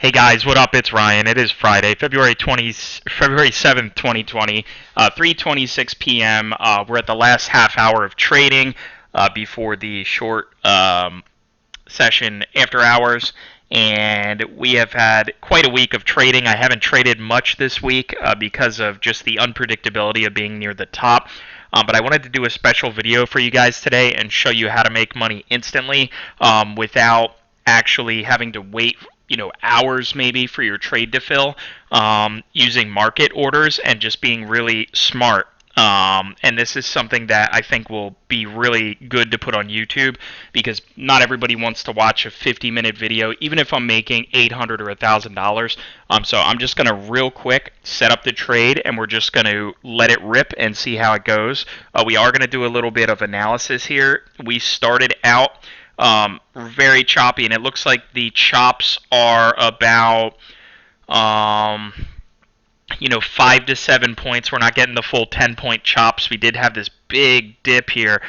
Hey guys, what up? It's Ryan. It is Friday, February 7th, 2020, 3:26 p.m. We're at the last half hour of trading before the short session after hours, and we have had quite a week of trading. I haven't traded much this week because of just the unpredictability of being near the top. But I wanted to do a special video for you guys today and show you how to make money instantly without actually having to wait hours maybe for your trade to fill, using market orders and just being really smart. And this is something that I think will be really good to put on YouTube because not everybody wants to watch a 50-minute video, even if I'm making $800 or $1,000. So I'm just going to real quick set up the trade and we're just going to let it rip and see how it goes. We are going to do a little bit of analysis here. We started out very choppy, and it looks like the chops are about 5 to 7 points. We're not getting the full 10-point chops. We did have this big dip here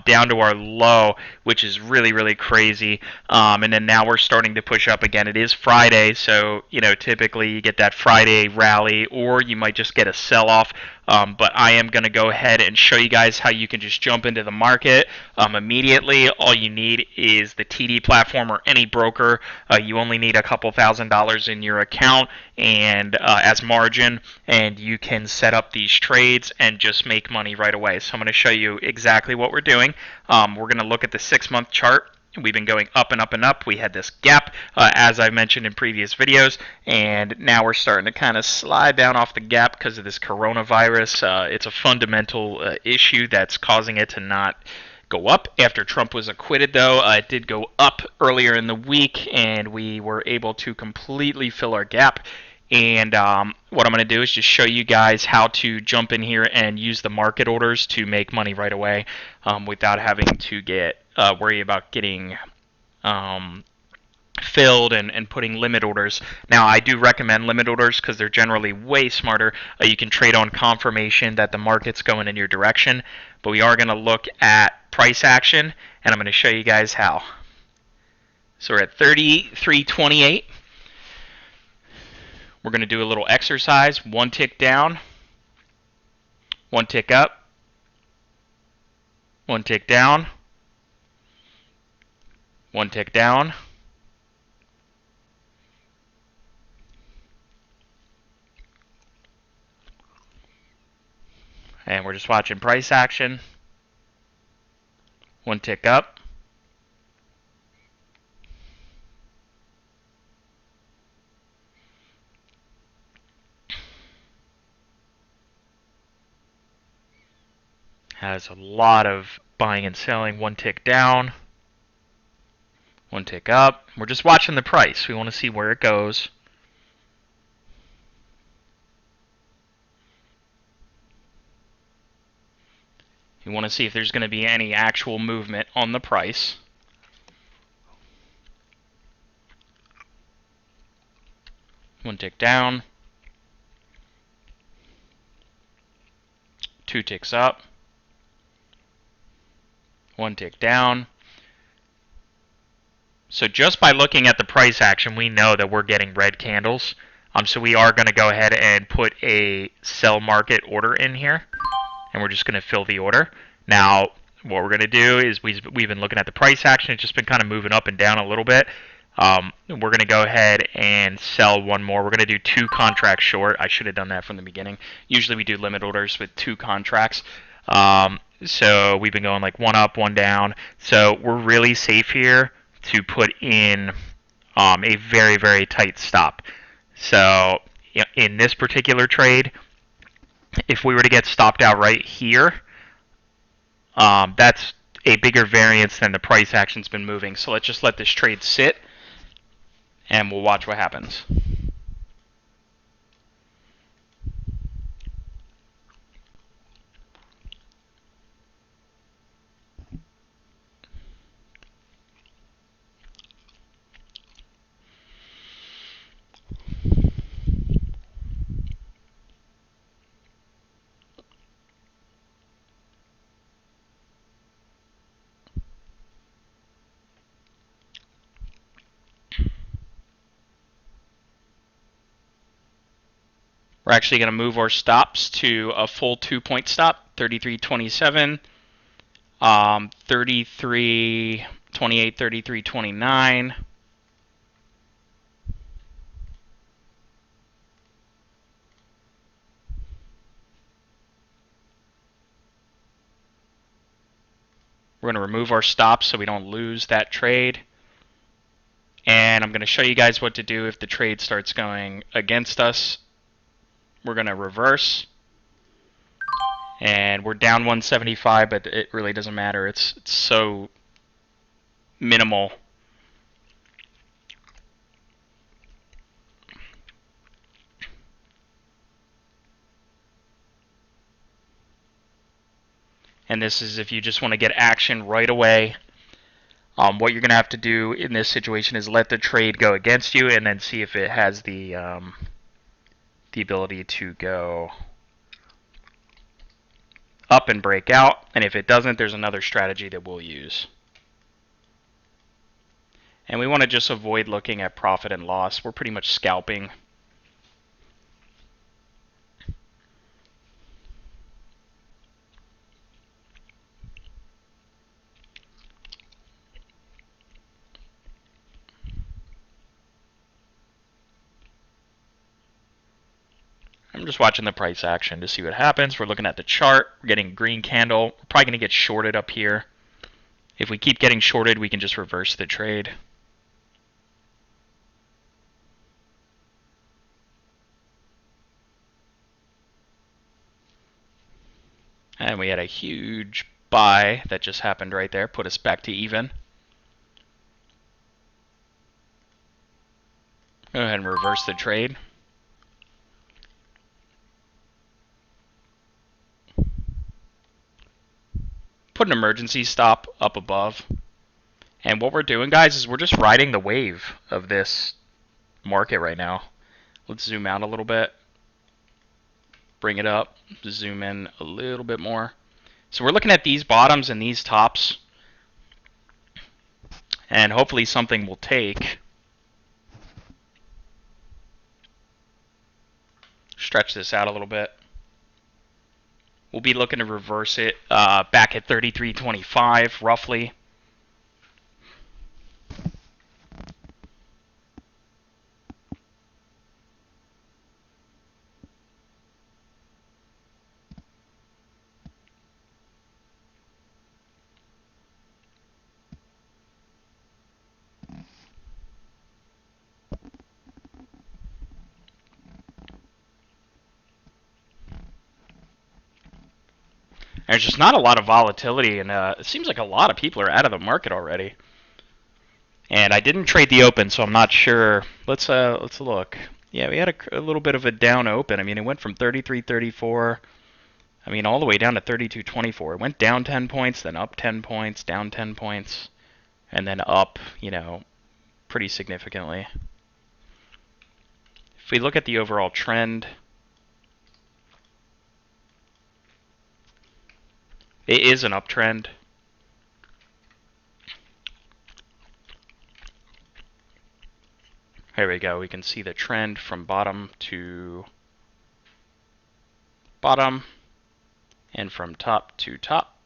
down to our low, which is really, really crazy. And then now we're starting to push up again. It is Friday, so typically you get that Friday rally, or you might just get a sell-off. But I am going to go ahead and show you guys how you can just jump into the market immediately. All you need is the TD platform or any broker. You only need a couple $1,000s in your account and as margin, and you can set up these trades and just make money right away. So I'm going to show you exactly what we're doing. We're going to look at the 6-month chart. We've been going up and up and up. We had this gap, as I mentioned in previous videos, and now we're starting to kind of slide down off the gap because of this coronavirus. It's a fundamental issue that's causing it to not go up after Trump was acquitted, though. It did go up earlier in the week, and we were able to completely fill our gap. And what I'm going to do is just show you guys how to jump in here and use the market orders to make money right away without having to worry about getting filled and putting limit orders. Now, I do recommend limit orders because they're generally way smarter. You can trade on confirmation that the market's going in your direction, but we are going to look at price action, and I'm going to show you guys how. So we're at 33.28. We're going to do a little exercise. One tick down, one tick up, one tick down, one tick down, and we're just watching price action. One tick up, has a lot of buying and selling. One tick down, one tick up. We're just watching the price. We want to see where it goes. You want to see if there's going to be any actual movement on the price. One tick down, two ticks up, one tick down. So just by looking at the price action, we know that we're getting red candles. So we are going to go ahead and put a sell market order in here, and we're just going to fill the order. Now, what we're going to do is we've been looking at the price action. It's just been kind of moving up and down a little bit. We're going to go ahead and sell one more. We're going to do 2 contracts short. I should have done that from the beginning. Usually we do limit orders with 2 contracts. So we've been going like one up, one down. So we're really safe here to put in a very, very tight stop. So in this particular trade, if we were to get stopped out right here, that's a bigger variance than the price action's been moving. So let's just let this trade sit, and we'll watch what happens. We're actually going to move our stops to a full 2-point stop, 33.27, 33.28, 33.29. We're going to remove our stops so we don't lose that trade. And I'm going to show you guys what to do if the trade starts going against us. We're going to reverse. And we're down 175, but it really doesn't matter. It's so minimal. And this is if you just want to get action right away. What you're going to have to do in this situation is let the trade go against you and then see if it has the ability to go up and break out. And if it doesn't, there's another strategy that we'll use. And we want to just avoid looking at profit and loss. We're pretty much scalping. I'm just watching the price action to see what happens. We're looking at the chart. We're getting green candle. We're probably going to get shorted up here. If we keep getting shorted, we can just reverse the trade. And we had a huge buy that just happened right there, put us back to even. Go ahead and reverse the trade. Put an emergency stop up above. And what we're doing, guys, is we're just riding the wave of this market right now. Let's zoom out a little bit. Bring it up. Zoom in a little bit more. So we're looking at these bottoms and these tops. And hopefully something will take. Stretch this out a little bit. We'll be looking to reverse it back at 33.25 roughly. There's just not a lot of volatility, and it seems like a lot of people are out of the market already. And I didn't trade the open, so I'm not sure. Let's look. Yeah, we had a little bit of a down open. I mean, it went from 33.34, I mean, all the way down to 32.24. It went down 10 points, then up 10 points, down 10 points, and then up, pretty significantly. If we look at the overall trend, it is an uptrend. Here we go. We can see the trend from bottom to bottom and from top to top.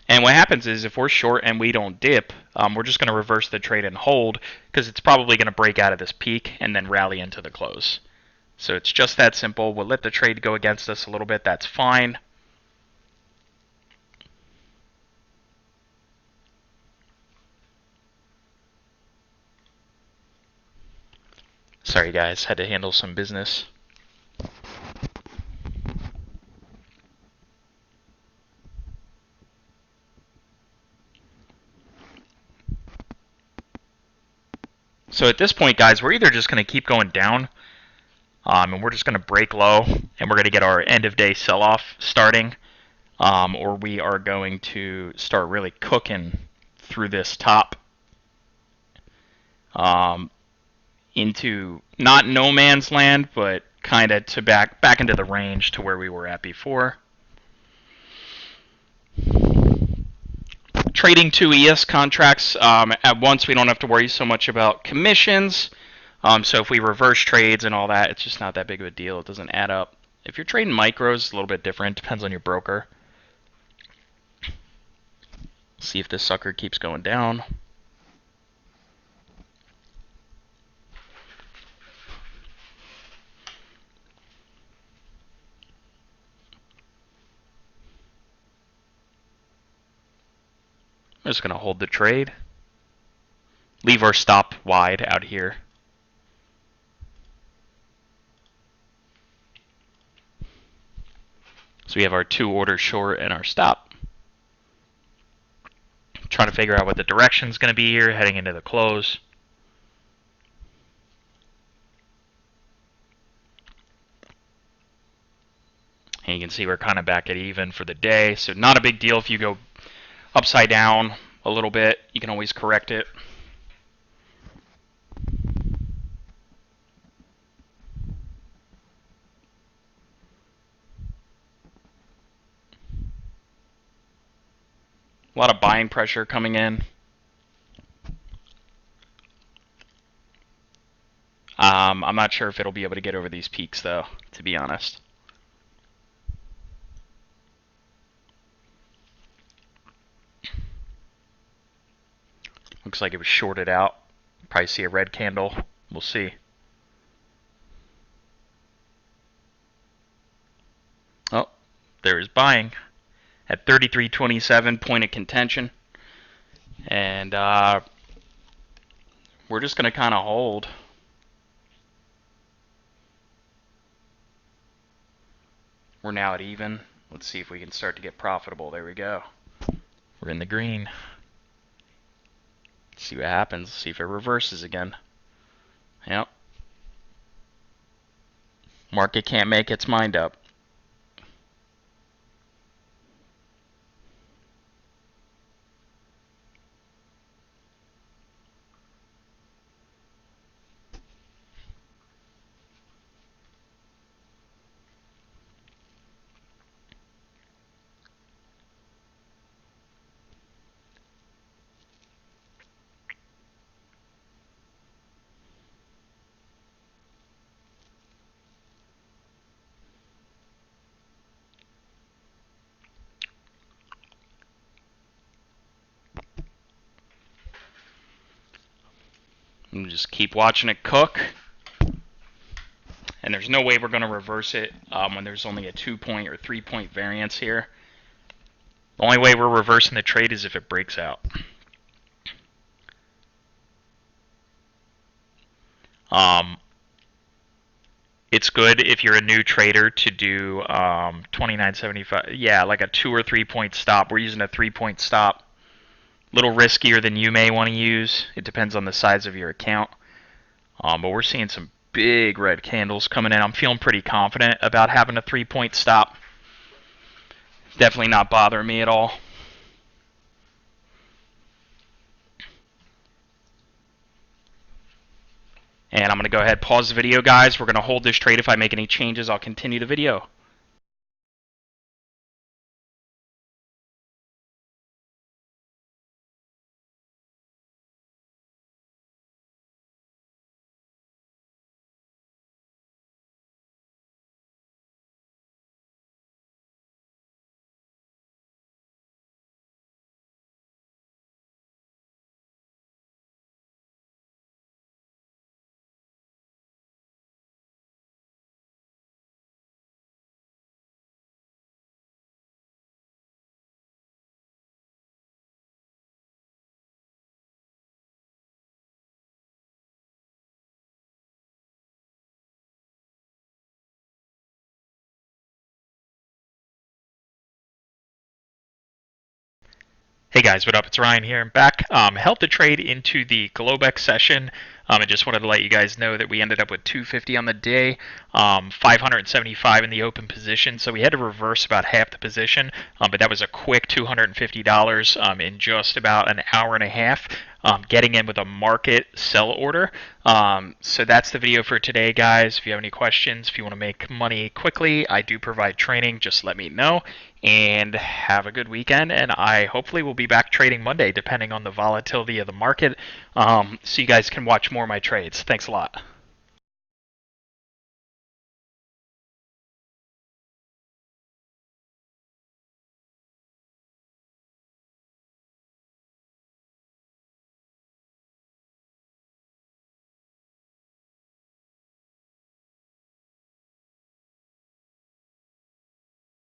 And what happens is if we're short and we don't dip, we're just going to reverse the trade and hold because it's probably going to break out of this peak and then rally into the close. So it's just that simple. We'll let the trade go against us a little bit. That's fine. Sorry guys, had to handle some business. So at this point, guys, we're either just going to keep going down, and we're just going to break low, and we're going to get our end of day sell-off starting, or we are going to start really cooking through this top into not no man's land, but kind of to back into the range to where we were at before. Trading 2 ES contracts at once, we don't have to worry so much about commissions. So if we reverse trades and all that, it's just not that big of a deal. It doesn't add up. If you're trading micros, it's a little bit different. Depends on your broker. See if this sucker keeps going down. I'm just going to hold the trade. Leave our stop wide out here. So we have our 2 orders short and our stop. Trying to figure out what the direction is going to be here heading into the close. And you can see we're kind of back at even for the day. So not a big deal if you go upside down a little bit. You can always correct it. A lot of buying pressure coming in. I'm not sure if it'll be able to get over these peaks, though, to be honest. Looks like it was shorted out. Probably see a red candle. We'll see. Oh, there is buying at 33.27, point of contention. And we're just going to kind of hold. We're now at even. Let's see if we can start to get profitable. There we go. We're in the green. Let's see what happens. See if it reverses again. Yep. Market can't make its mind up. And just keep watching it cook. And there's no way we're going to reverse it when there's only a 2-point or 3-point variance here. The only way we're reversing the trade is if it breaks out. It's good if you're a new trader to do 29.75. Yeah, like a 2 or 3-point stop. We're using a 3-point stop. A little riskier than you may want to use. It depends on the size of your account. But we're seeing some big red candles coming in. I'm feeling pretty confident about having a 3-point stop. Definitely not bothering me at all. And I'm going to go ahead and pause the video, guys. We're going to hold this trade. If I make any changes, I'll continue the video. Hey guys, what up? It's Ryan here. I'm back. Held the trade into the Globex session. I just wanted to let you guys know that we ended up with 250 on the day, 575 in the open position. So we had to reverse about half the position, but that was a quick $250 in just about an hour and a half. Getting in with a market sell order. So that's the video for today, guys. If you have any questions, if you want to make money quickly, I do provide training. Just let me know. And have a good weekend. And I hopefully will be back trading Monday, depending on the volatility of the market. So you guys can watch more of my trades. Thanks a lot.